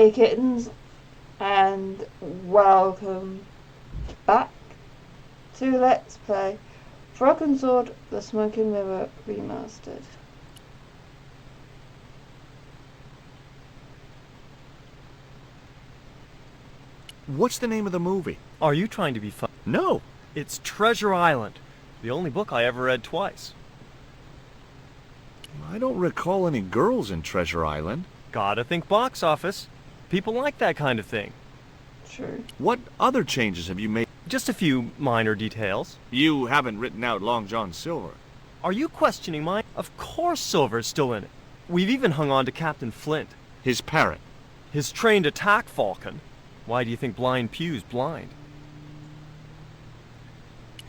Hey kittens, and welcome back to Let's Play Broken Sword, the Smoking Mirror Remastered. What's the name of the movie? Are you trying to be fun? No. It's Treasure Island, the only book I ever read twice. I don't recall any girls in Treasure Island. Gotta think box office. People like that kind of thing. True. What other changes have you made? Just a few minor details. You haven't written out Long John Silver. Are you questioning mine? Of course Silver's still in it. We've even hung on to Captain Flint. His parrot. His trained attack falcon. Why do you think Blind Pew's blind?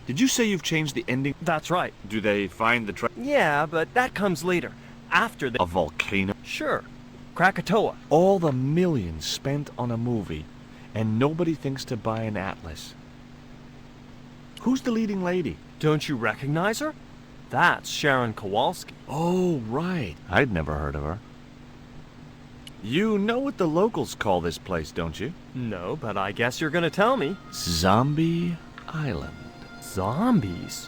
Did you say you've changed the ending? That's right. Do they find the Yeah, but that comes later. After the... A volcano? Sure. Krakatoa. All the millions spent on a movie, and nobody thinks to buy an atlas. Who's the leading lady? Don't you recognize her? That's Sharon Kowalski. Oh, right. I'd never heard of her. You know what the locals call this place, don't you? No, but I guess you're gonna tell me. Zombie Island. Zombies?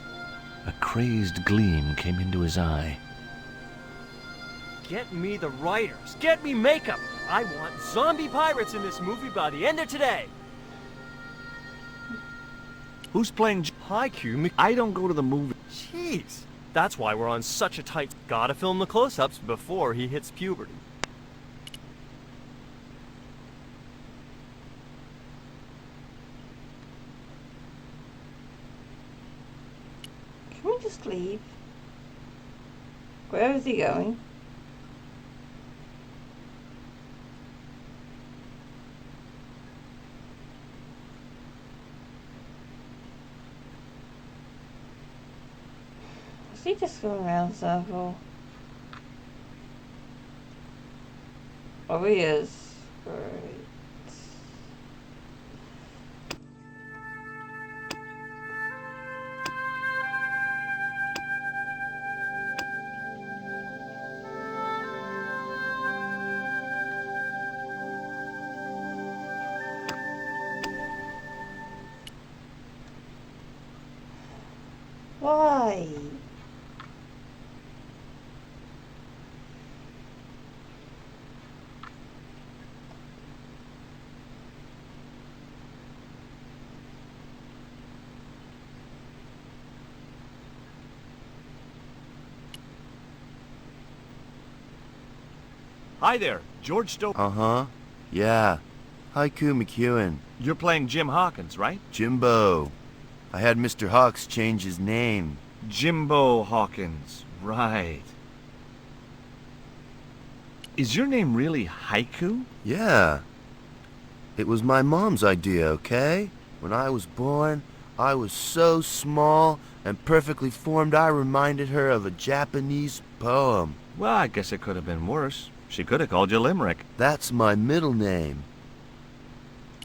A crazed gleam came into his eye. Get me the writers. Get me makeup. I want zombie pirates in this movie by the end of today. Who's playing Haiku? I don't go to the movie. Jeez. That's why we're on such a tight... Gotta film the close-ups before he hits puberty. Can we just leave? Where is he going? Is he just going around in a circle? Oh, he is. Great. Why? Hi there, George Stowe. Uh-huh. Yeah. Haiku McEwen. You're playing Jim Hawkins, right? Jimbo. I had Mr. Hawks change his name. Jimbo Hawkins, right. Is your name really Haiku? Yeah. It was my mom's idea, okay? When I was born, I was so small and perfectly formed I reminded her of a Japanese poem. Well, I guess it could have been worse. She could have called you Limerick. That's my middle name.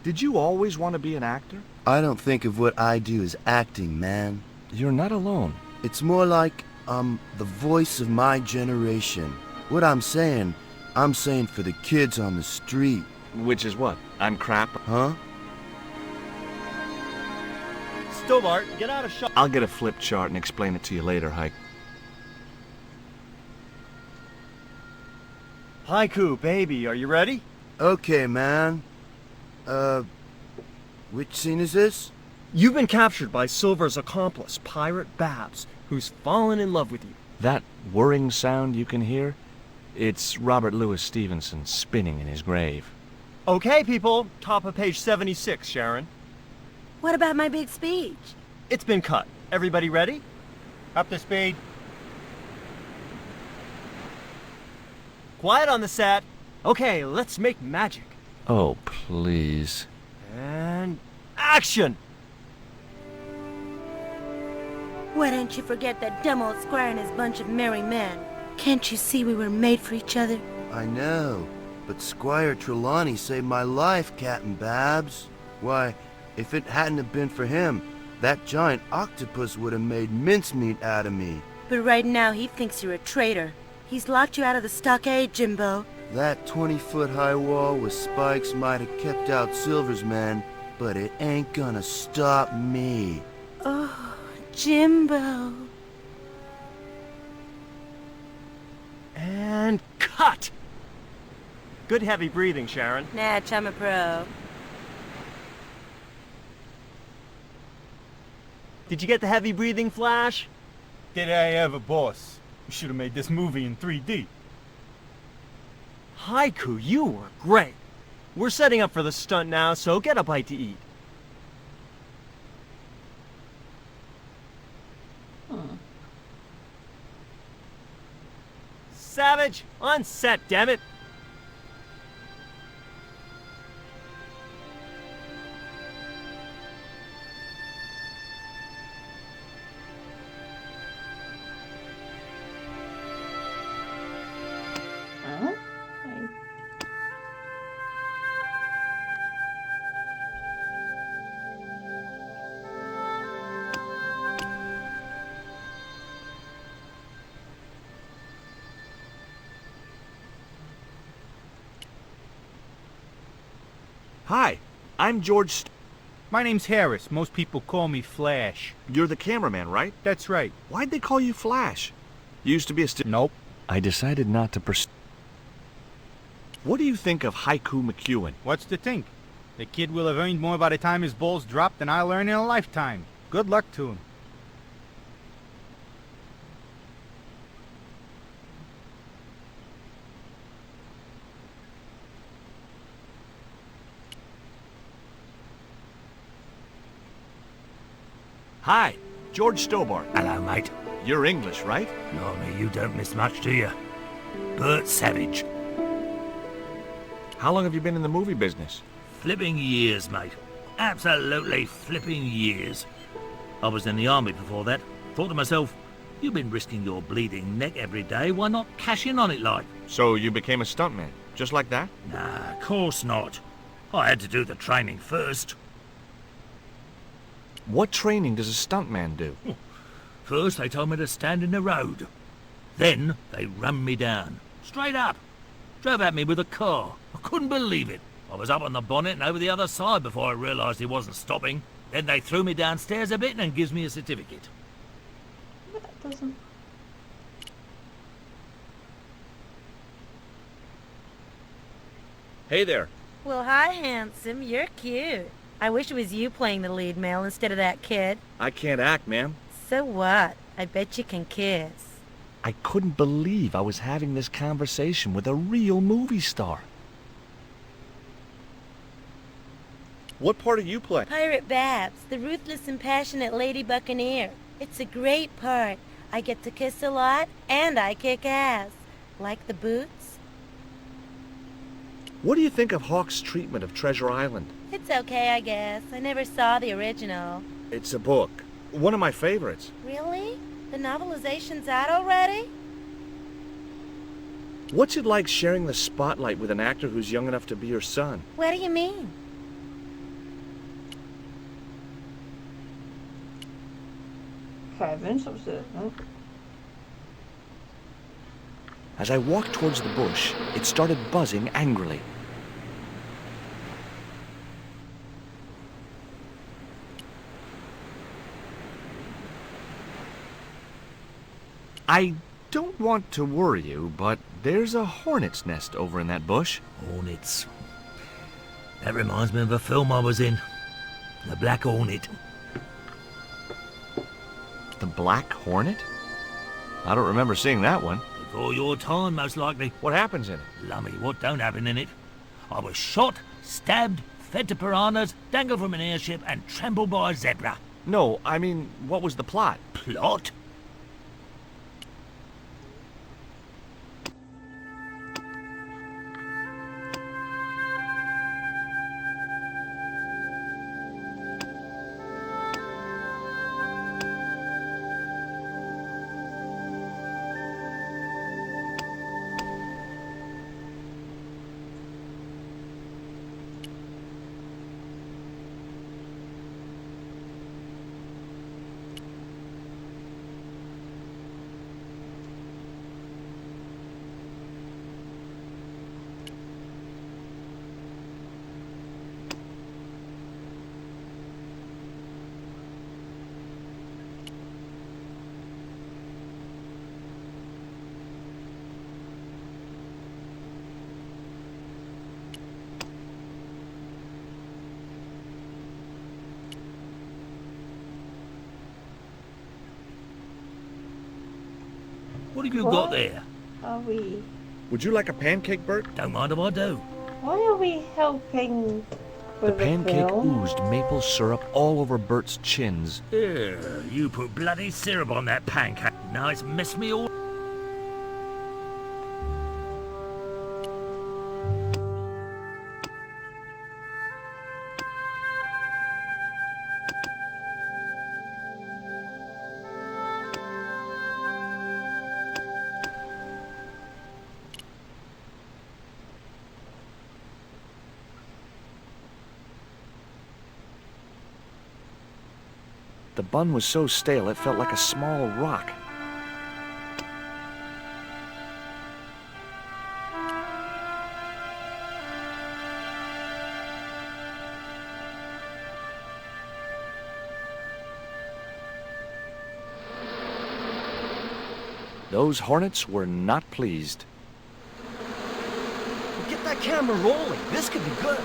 Did you always want to be an actor? I don't think of what I do as acting, man. You're not alone. It's more like I'm the voice of my generation. What I'm saying for the kids on the street. Which is what? I'm crap? Huh? Stobart, get out of shot. I'll get a flip chart and explain it to you later, Hike. Haiku, baby, are you ready? Okay, man. Which scene is this? You've been captured by Silver's accomplice, Pirate Babs, who's fallen in love with you. That whirring sound you can hear? It's Robert Louis Stevenson spinning in his grave. Okay, people, top of page 76, Sharon. What about my big speech? It's been cut. Everybody ready? Up to speed. Quiet on the set. Okay, let's make magic. Oh, please. And action! Why don't you forget that dumb old squire and his bunch of merry men? Can't you see we were made for each other? I know, but Squire Trelawney saved my life, Captain Babs. Why, if it hadn't have been for him, that giant octopus would have made mincemeat out of me. But right now he thinks you're a traitor. He's locked you out of the stockade, Jimbo. That 20-foot high wall with spikes might have kept out Silver's men, but it ain't gonna stop me. Oh, Jimbo. And cut! Good heavy breathing, Sharon. Natch, I'm a pro. Did you get the heavy breathing, Flash? Did I ever, boss? We should have made this movie in 3D. Haiku, you were great. We're setting up for the stunt now, so get a bite to eat. Savage, on set, damn it. Huh? Hi, I'm George. My name's Harris. Most people call me Flash. You're the cameraman, right? That's right. Why'd they call you Flash? You used to be a Nope. I decided not to pursue. What do you think of Haiku McEwen? What's to think? The kid will have earned more by the time his balls drop than I'll earn in a lifetime. Good luck to him. Hi, George Stobart. Hello, mate. You're English, right? Blimey, you don't miss much, do you? Bert Savage. How long have you been in the movie business? Flipping years, mate. Absolutely flipping years. I was in the army before that. Thought to myself, you've been risking your bleeding neck every day, why not cash in on it like? So you became a stuntman, just like that? Nah, of course not. I had to do the training first. What training does a stuntman do? First, they told me to stand in the road. Then, they run me down. Straight up. Drove at me with a car. I couldn't believe it. I was up on the bonnet and over the other side before I realised he wasn't stopping. Then they threw me downstairs a bit and gives me a certificate. But that doesn't. Hey there. Well, hi, handsome. You're cute. I wish it was you playing the lead male instead of that kid. I can't act, ma'am. So what? I bet you can kiss. I couldn't believe I was having this conversation with a real movie star. What part do you play? Pirate Babs, the ruthless and passionate lady buccaneer. It's a great part. I get to kiss a lot, and I kick ass. Like the boots? What do you think of Hawk's treatment of Treasure Island? It's okay, I guess. I never saw the original. It's a book. One of my favorites. Really? The novelization's out already? What's it like sharing the spotlight with an actor who's young enough to be your son? What do you mean? Heavens, what's it? Huh? As I walked towards the bush, it started buzzing angrily. I don't want to worry you, but there's a hornet's nest over in that bush. Hornets. That reminds me of a film I was in. The Black Hornet. The Black Hornet? I don't remember seeing that one. Before your time, most likely. What happens in it? Lummy, what don't happen in it? I was shot, stabbed, fed to piranhas, dangled from an airship, and trampled by a zebra. No, I mean, what was the plot? Plot? What have you What? got there? Are we? Would you like a pancake, Bert? Don't mind if I do. Why are we helping The with the pancake film? oozed maple syrup all over Bert's chins. You put bloody syrup on that pancake. Now it's messed me all... The bun was so stale it felt like a small rock. Those hornets were not pleased. Get that camera rolling. This could be good.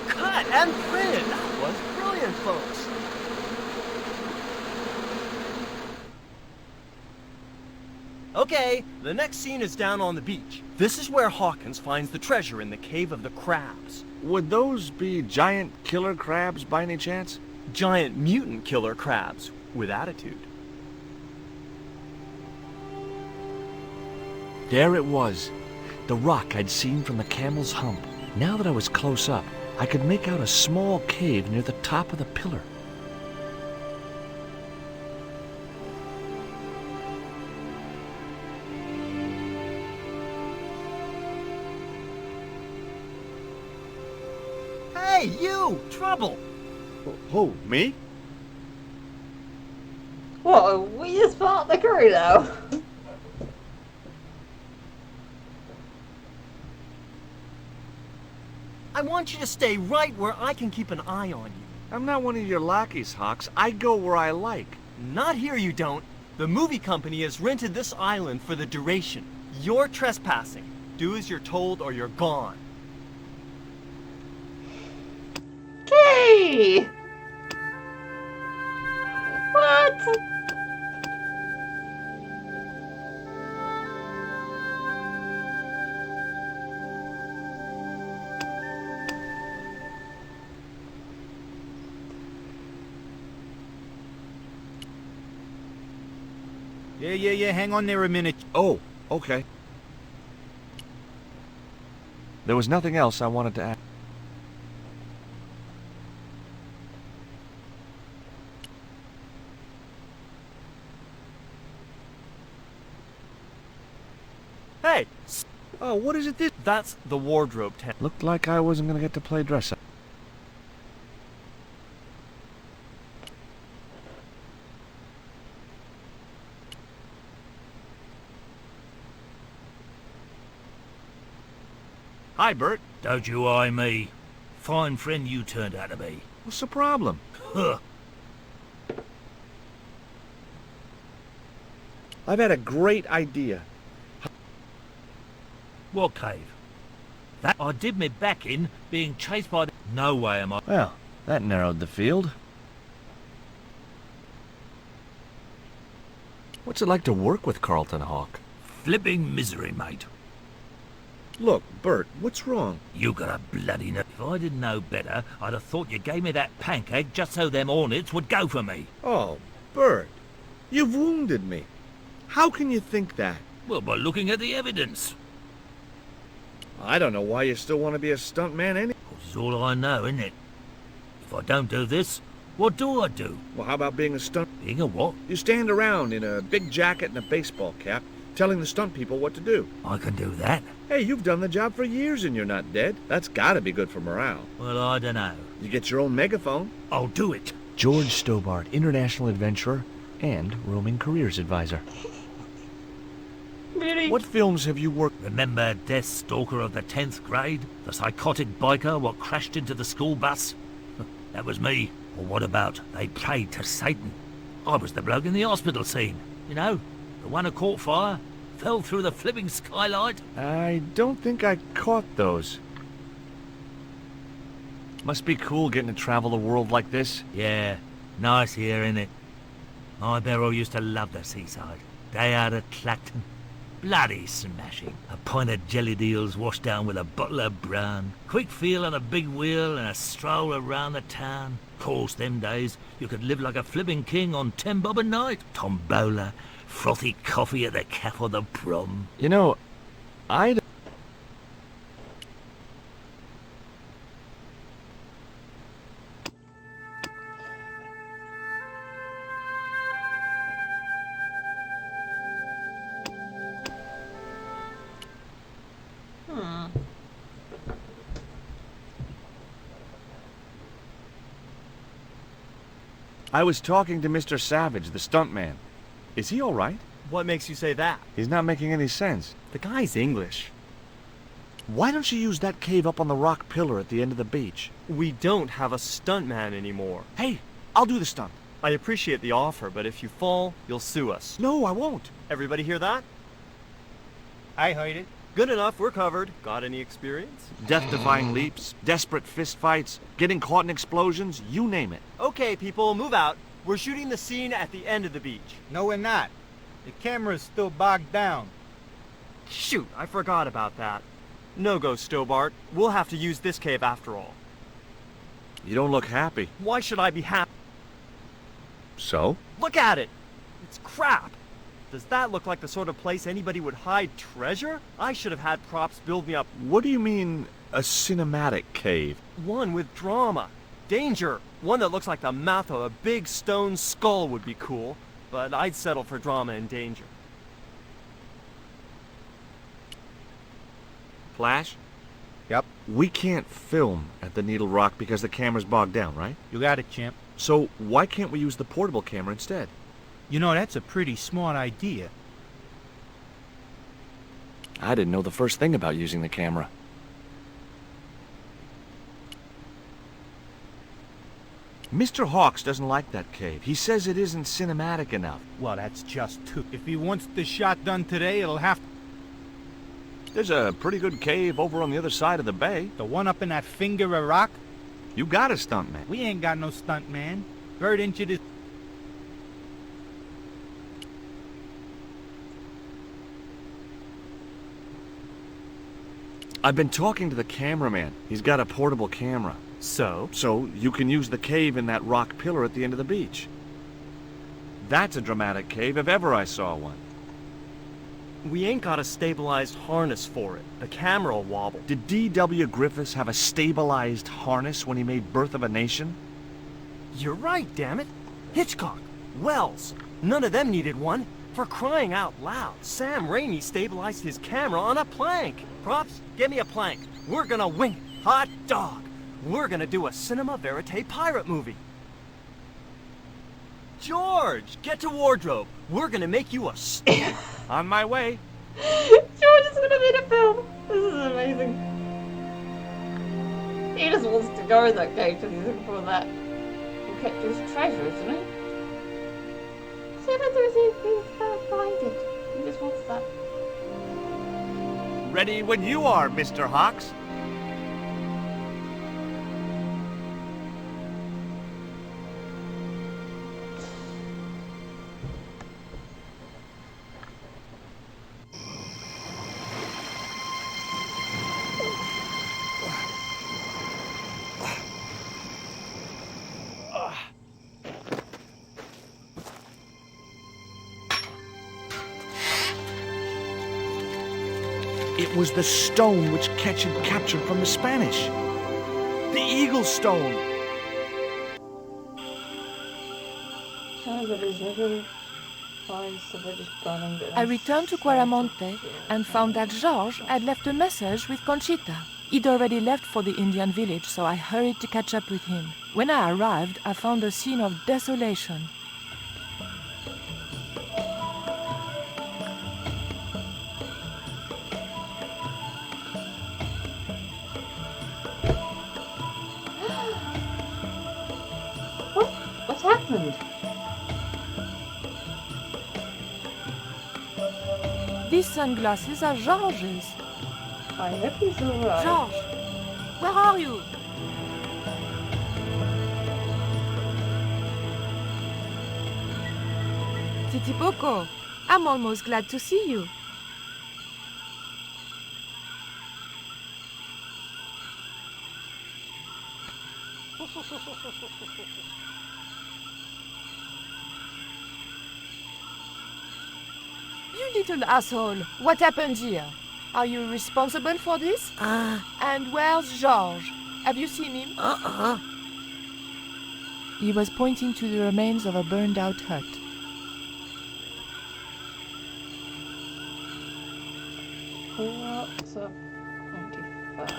Cut and printed. That was brilliant, folks. Okay, the next scene is down on the beach. This is where Hawkins finds the treasure in the Cave of the Crabs. Would those be giant killer crabs by any chance? Giant mutant killer crabs with attitude. There it was, the rock I'd seen from the camel's hump. Now that I was close up, I could make out a small cave near the top of the pillar. Hey, you! Trouble! Who, me? What? We just part the crew now. I want you to stay right where I can keep an eye on you. I'm not one of your lackeys, Hawks. I go where I like. Not here, you don't. The movie company has rented this island for the duration. You're trespassing. Do as you're told or you're gone. Okay. What? Yeah, hang on there a minute. Oh, okay. There was nothing else I wanted to add. Hey! Oh, what is it this? That's the wardrobe tent. Looked like I wasn't gonna get to play dress up. Hi, Bert. Don't you eye me. Fine friend you turned out to be. What's the problem? Huh. I've had a great idea. What cave? That I did me back in, being chased by the... No way am I... Well, that narrowed the field. What's it like to work with Carlton Hawk? Flipping misery, mate. Look, Bert, what's wrong? You got a bloody... If I didn't know better, I'd have thought you gave me that pancake just so them hornets would go for me. Oh, Bert, you've wounded me. How can you think that? Well, by looking at the evidence. I don't know why you still want to be a stuntman anyway. This is all I know, isn't it? If I don't do this, what do I do? Well, how about being a stunt? Being a what? You stand around in a big jacket and a baseball cap, telling the stunt people what to do. I can do that. Hey, you've done the job for years and you're not dead. That's gotta be good for morale. Well, I don't know. You get your own megaphone. I'll do it. George Stobart, international adventurer and roaming careers advisor. Really? What films have you worked? Remember Death Stalker of the 10th grade? The psychotic biker what crashed into the school bus? That was me. Or what about They Prayed to Satan? I was the bloke in the hospital scene. You know, the one who caught fire, fell through the flipping skylight. I don't think I caught those. Must be cool getting to travel the world like this. Yeah, nice here, innit? My Beryl used to love the seaside. Day out at Clacton. Bloody smashing. A pint of jelly deals washed down with a bottle of brown. Quick feel on a big wheel and a stroll around the town. Course, them days, you could live like a flipping king on 10 bob a night. Tombola, frothy coffee at the cafe or the prom. You know, I'd... I was talking to Mr. Savage, the stuntman. Is he all right? What makes you say that? He's not making any sense. The guy's English. Why don't you use that cave up on the rock pillar at the end of the beach? We don't have a stuntman anymore. Hey, I'll do the stunt. I appreciate the offer, but if you fall, you'll sue us. No, I won't. Everybody hear that? I heard it. Good enough, we're covered. Got any experience? Death-defying leaps, desperate fistfights, getting caught in explosions, you name it. Okay, people, move out. We're shooting the scene at the end of the beach. No, we're not. The camera's still bogged down. Shoot, I forgot about that. No go, Stobart. We'll have to use this cave after all. You don't look happy. Why should I be happy? So? Look at it! It's crap! Does that look like the sort of place anybody would hide treasure? I should have had props build me up What do you mean, a cinematic cave? one with drama. Danger! One that looks like the mouth of a big stone skull would be cool, but I'd settle for drama and danger. Flash? Yep. We can't film at the Needle Rock because the camera's bogged down, right? You got it, champ. So why can't we use the portable camera instead? You know, that's a pretty smart idea. I didn't know the first thing about using the camera. Mr. Hawks doesn't like that cave. He says it isn't cinematic enough. Well, that's just too. If he wants the shot done today, it'll have to. There's a pretty good cave over on the other side of the bay. The one up in that finger of rock? You got a stuntman. We ain't got no stunt man. Bird injured his. I've been talking to the cameraman. He's got a portable camera. So? So you can use the cave in that rock pillar at the end of the beach. That's a dramatic cave if ever I saw one. We ain't got a stabilized harness for it. The camera will wobble. Did D.W. Griffiths have a stabilized harness when he made Birth of a Nation? You're right, damn it. Hitchcock, Wells, none of them needed one. For crying out loud, Sam Raimi stabilized his camera on a plank. Props, get me a plank. We're gonna wing it. Hot dog. We're gonna do a cinema verite pirate movie. George, get to wardrobe. We're gonna make you a On my way. George is gonna be in a film. This is amazing. He just wants to go in that cave because he's looking for that. Who kept his treasure, isn't he? So that he's gonna find it. He just wants that. Ready when you are, Mr. Hawks. It was the stone which Ketch had captured from the Spanish. The Eagle Stone. I returned to Quaramonte and found that Georges had left a message with Conchita. He'd already left for the Indian village, so I hurried to catch up with him. When I arrived, I found a scene of desolation. What's happened? These sunglasses are Georges. I hope he's alright. Georges, where are you? Titi Poco. I'm almost glad to see you. You little asshole. What happened here? Are you responsible for this? And where's Georges? Have you seen him? He was pointing to the remains of a burned-out hut. What's up? 25.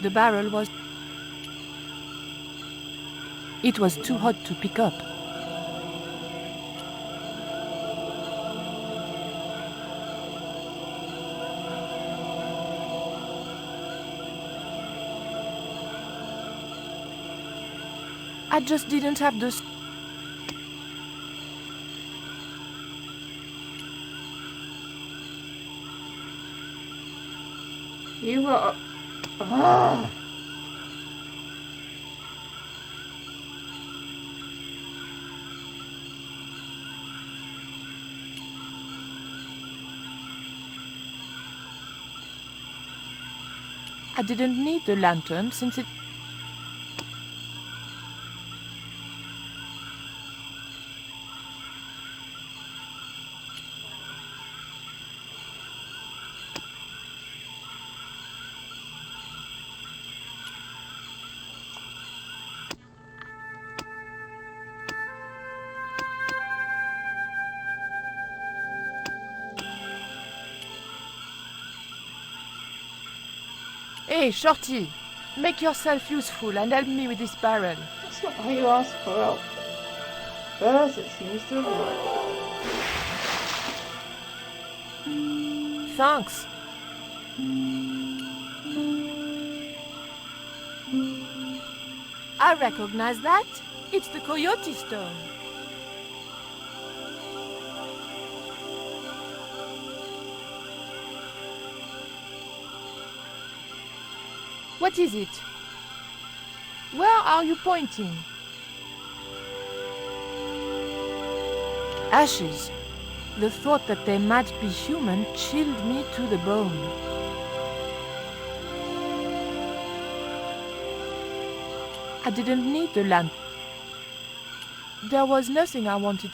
The barrel was... It was too hot to pick up. I just didn't have the... You were... Ah! I didn't need the lantern since it... Hey, Shorty! Make yourself useful and help me with this barrel. That's not how you ask for help. First, it seems to avoid. Thanks. I recognize that. It's the Coyote Stone. What is it? Where are you pointing? Ashes. The thought that they might be human chilled me to the bone. I didn't need the lamp. There was nothing I wanted.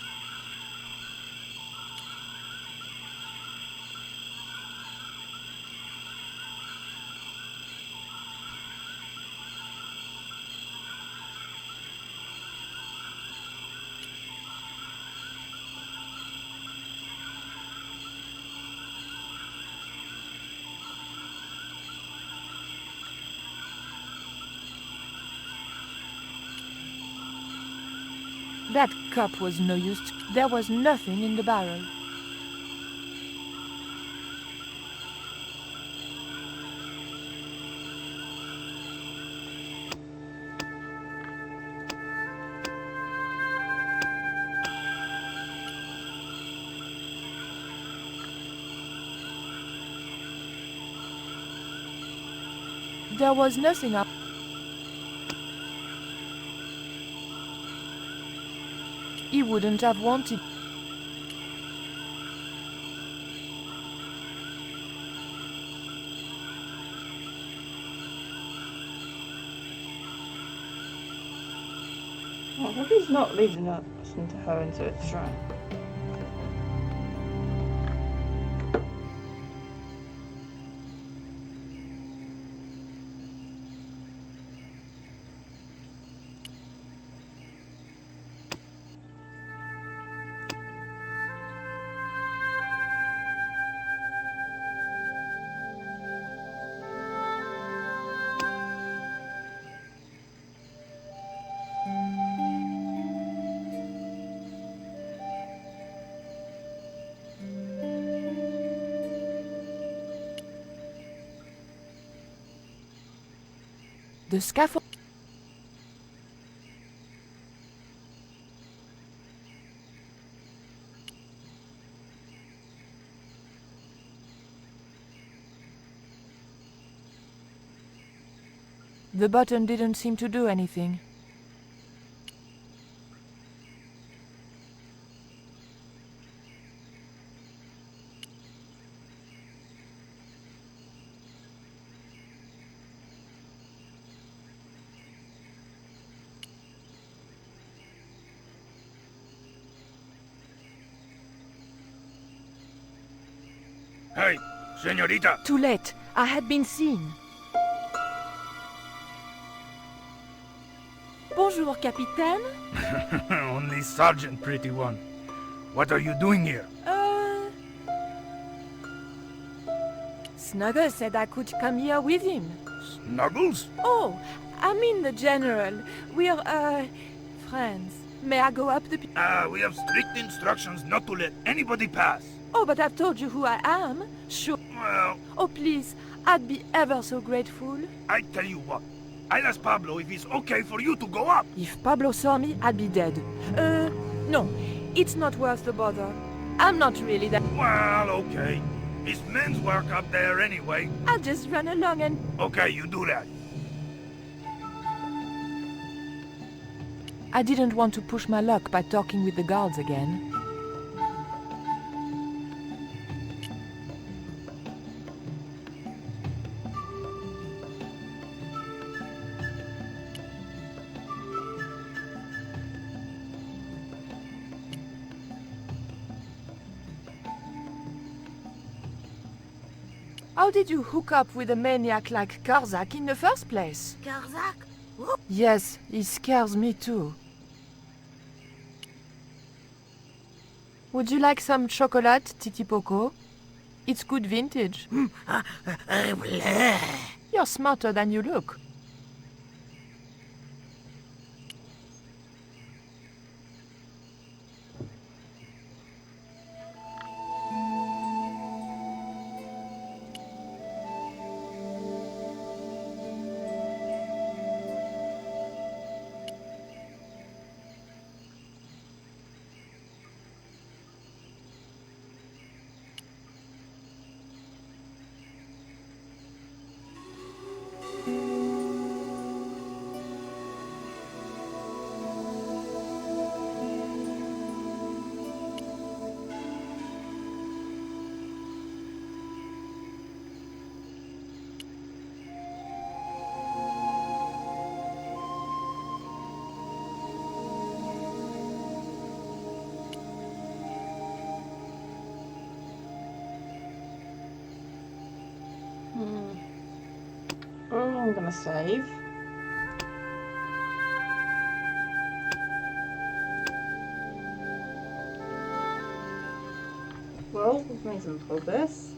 That cup was no use. There was nothing in the barrel. There was nothing up. He wouldn't have wanted. I hope he's not leading us into her into a trap. The scaffold. The button didn't seem to do anything. Hey, señorita! Too late. I had been seen. Bonjour, Capitaine. Only Sergeant, pretty one. What are you doing here? Snuggle said I could come here with him. Snuggles? Oh, I mean the General. We're, friends. May I go up the... We have strict instructions not to let anybody pass. Oh, but I've told you who I am. Sure. Well, Oh, please. I'd be ever so grateful. I tell you what. I'll ask Pablo if it's okay for you to go up. If Pablo saw me, I'd be dead. No. It's not worth the bother. I'm not really that... Well, okay. It's men's work up there anyway. I'll just run along and... Okay, you do that. I didn't want to push my luck by talking with the guards again. How did you hook up with a maniac like Karzak in the first place? Karzak? Yes, he scares me too. Would you like some chocolate, Titi Poco? It's good vintage. You're smarter than you look. Oh, I'm gonna save. Well, we've made some progress.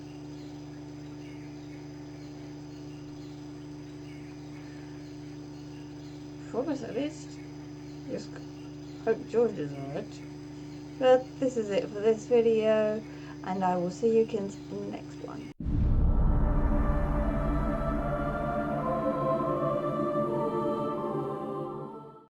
Progress at least. Just hope George is alright. But this is it for this video, and I will see you kids in the next one.